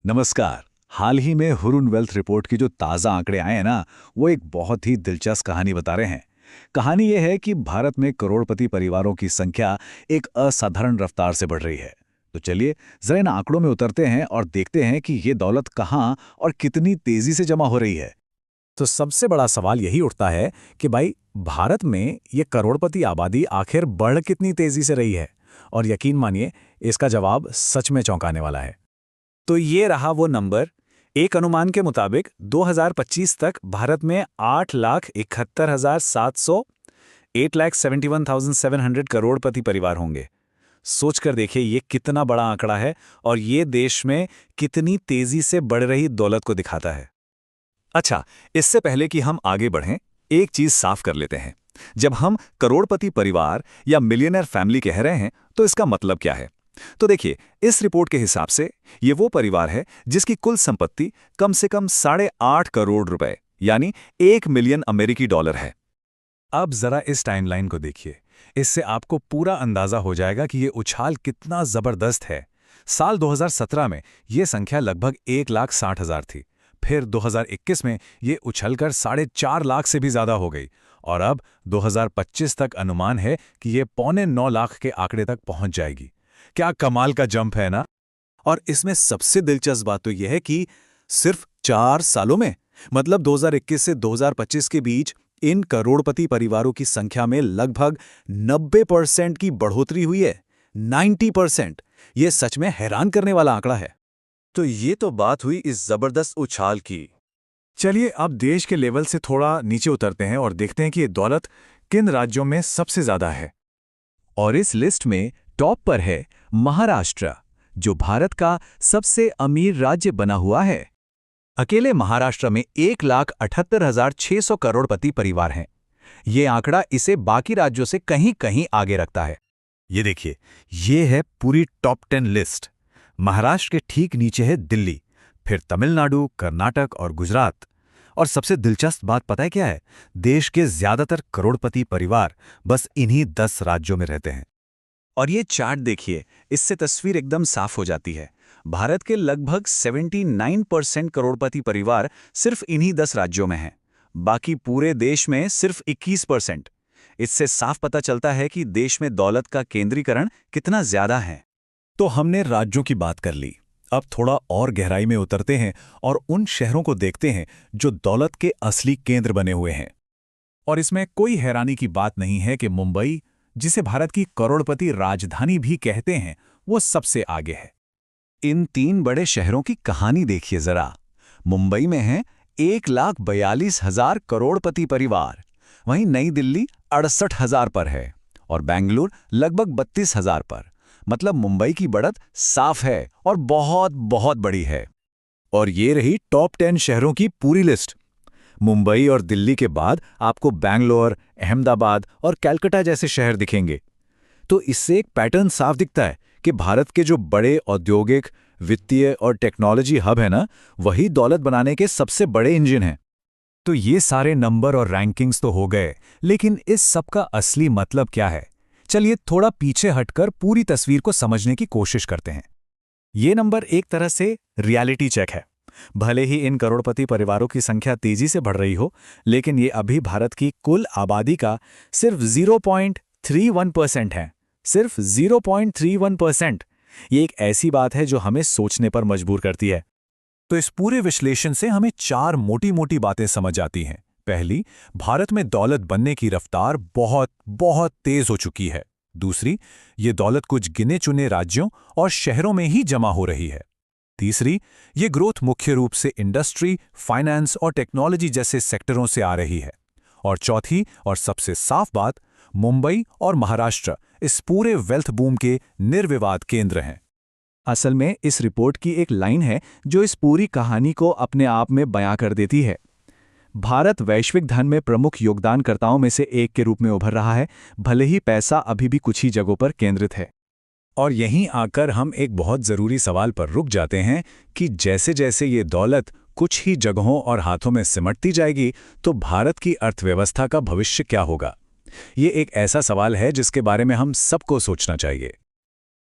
नमस्कार। हाल ही में Hurun wealth report की जो ताज़ा आंकड़े आए हैं ना, वो एक बहुत ही दिलचस्प कहानी बता रहे हैं। कहानी ये है कि भारत में करोड़पति परिवारों की संख्या एक असाधारण रफ्तार से बढ़ रही है। तो चलिए जरा इन आंकड़ों में उतरते हैं और देखते हैं कि ये दौलत कहाँ और कितनी तेजी से जमा हो रही है। तो सबसे बड़ा सवाल यही उठता है कि भाई भारत में ये करोड़पति आबादी आखिर बढ़ कितनी तेजी से रही है। और यकीन मानिए, इसका जवाब सच में चौंकाने वाला है। तो ये रहा वो नंबर। एक अनुमान के मुताबिक 2025 तक भारत में 8,71,700 8,71,700 करोड़पति परिवार होंगे। सोचकर देखिए ये कितना बड़ा आंकड़ा है और ये देश में कितनी तेजी से बढ़ रही दौलत को दिखाता है। अच्छा, इससे पहले कि हम आगे बढ़ें, एक चीज साफ कर लेते हैं। जब हम करोड़पति परिवार या मिलियनर फैमिली कह रहे हैं, तो इसका मतलब क्या है? तो देखिए, इस रिपोर्ट के हिसाब से ये वो परिवार है जिसकी कुल संपत्ति कम से कम 8.5 करोड़ रुपए यानी 1 मिलियन अमेरिकी डॉलर है। अब जरा इस टाइमलाइन को देखिए। इससे आपको पूरा अंदाजा हो जाएगा कि ये उछाल कितना जबरदस्त है। साल 2017 में ये संख्या लगभग 1,60,000 थी। फिर 2021 में ये उछलकर 4.5 लाख से भी ज्यादा हो गई और अब 2025 तक अनुमान है कि ये 8.25 लाख के आंकड़े तक पहुंच जाएगी। क्या कमाल का जंप है ना। और इसमें सबसे दिलचस्प बात तो यह है कि सिर्फ 4 सालों में, मतलब 2021 से 2025 के बीच, इन करोड़पति परिवारों की संख्या में लगभग 90% की बढ़ोतरी हुई है। 90%। ये सच में हैरान करने वाला आंकड़ा है। तो ये तो बात हुई इस जबरदस्त उछाल की। चलिए अब देश के लेवल से थोड़ा नीचे उतरते हैं और देखते हैं कि ये दौलत किन राज्यों में सबसे ज्यादा है। और इस लिस्ट में टॉप पर है महाराष्ट्र, जो भारत का सबसे अमीर राज्य बना हुआ है। अकेले महाराष्ट्र में 1,78,600 करोड़पति परिवार हैं। ये आंकड़ा इसे बाकी राज्यों से कहीं कहीं आगे रखता है। ये देखिए, ये है पूरी टॉप 10 लिस्ट। महाराष्ट्र के ठीक नीचे है दिल्ली, फिर तमिलनाडु, कर्नाटक और गुजरात। और सबसे दिलचस्प बात पता है क्या है? देश के ज्यादातर करोड़पति परिवार बस इन्हीं 10 राज्यों में रहते हैं। और ये चार्ट देखिए, इससे तस्वीर एकदम साफ हो जाती है। भारत के लगभग 79% करोड़पति परिवार सिर्फ इन्हीं 10 राज्यों में हैं। बाकी पूरे देश में सिर्फ 21%। इससे साफ पता चलता है कि देश में दौलत का केंद्रीकरण कितना ज्यादा है। तो हमने राज्यों की बात कर ली। अब थोड़ा और गहराई में उतरते हैं और उन शहरों को देखते हैं जो दौलत के असली केंद्र बने हुए हैं। और इसमें कोई हैरानी की बात नहीं है कि मुंबई, जिसे भारत की करोड़पति राजधानी भी कहते हैं, वो सबसे आगे है। इन 3 बड़े शहरों की कहानी देखिए जरा। मुंबई में है 1,42,000 करोड़पति परिवार, वहीं नई दिल्ली 68,000 पर है और बेंगलुरु लगभग 32,000 पर। मतलब मुंबई की बढ़त साफ है और बहुत बहुत बड़ी है। और ये रही टॉप 10 शहरों की पूरी लिस्ट। मुंबई और दिल्ली के बाद आपको बैंगलोर, अहमदाबाद और कलकत्ता जैसे शहर दिखेंगे। तो इससे एक पैटर्न साफ दिखता है कि भारत के जो बड़े औद्योगिक, वित्तीय और टेक्नोलॉजी हब है ना, वही दौलत बनाने के सबसे बड़े इंजन हैं। तो ये सारे नंबर और रैंकिंग्स तो हो गए, लेकिन इस सब का असली मतलब क्या है? चलिए थोड़ा पीछे हटकर पूरी तस्वीर को समझने की कोशिश करते हैं। ये नंबर एक तरह से रियलिटी चेक है। भले ही इन करोड़पति परिवारों की संख्या तेजी से बढ़ रही हो, लेकिन ये अभी भारत की कुल आबादी का सिर्फ 0.31% है। सिर्फ 0.31%। ये एक ऐसी बात है जो हमें सोचने पर मजबूर करती है। तो इस पूरे विश्लेषण से हमें 4 मोटी मोटी बातें समझ आती हैं। पहली, भारत में दौलत बनने की रफ्तार बहुत बहुत तेज हो चुकी है। दूसरी, ये दौलत कुछ गिने चुने राज्यों और शहरों में ही जमा हो रही है। तीसरी, ये ग्रोथ मुख्य रूप से इंडस्ट्री, फाइनेंस और टेक्नोलॉजी जैसे सेक्टरों से आ रही है। और चौथी और सबसे साफ बात, मुंबई और महाराष्ट्र इस पूरे वेल्थ बूम के निर्विवाद केंद्र हैं। असल में इस रिपोर्ट की एक लाइन है जो इस पूरी कहानी को अपने आप में बयां कर देती है। भारत वैश्विक धन में प्रमुख योगदानकर्ताओं में से एक के रूप में उभर रहा है, भले ही पैसा अभी भी कुछ ही जगहों पर केंद्रित है। और यहीं आकर हम एक बहुत जरूरी सवाल पर रुक जाते हैं कि जैसे जैसे ये दौलत कुछ ही जगहों और हाथों में सिमटती जाएगी, तो भारत की अर्थव्यवस्था का भविष्य क्या होगा? ये एक ऐसा सवाल है जिसके बारे में हम सबको सोचना चाहिए।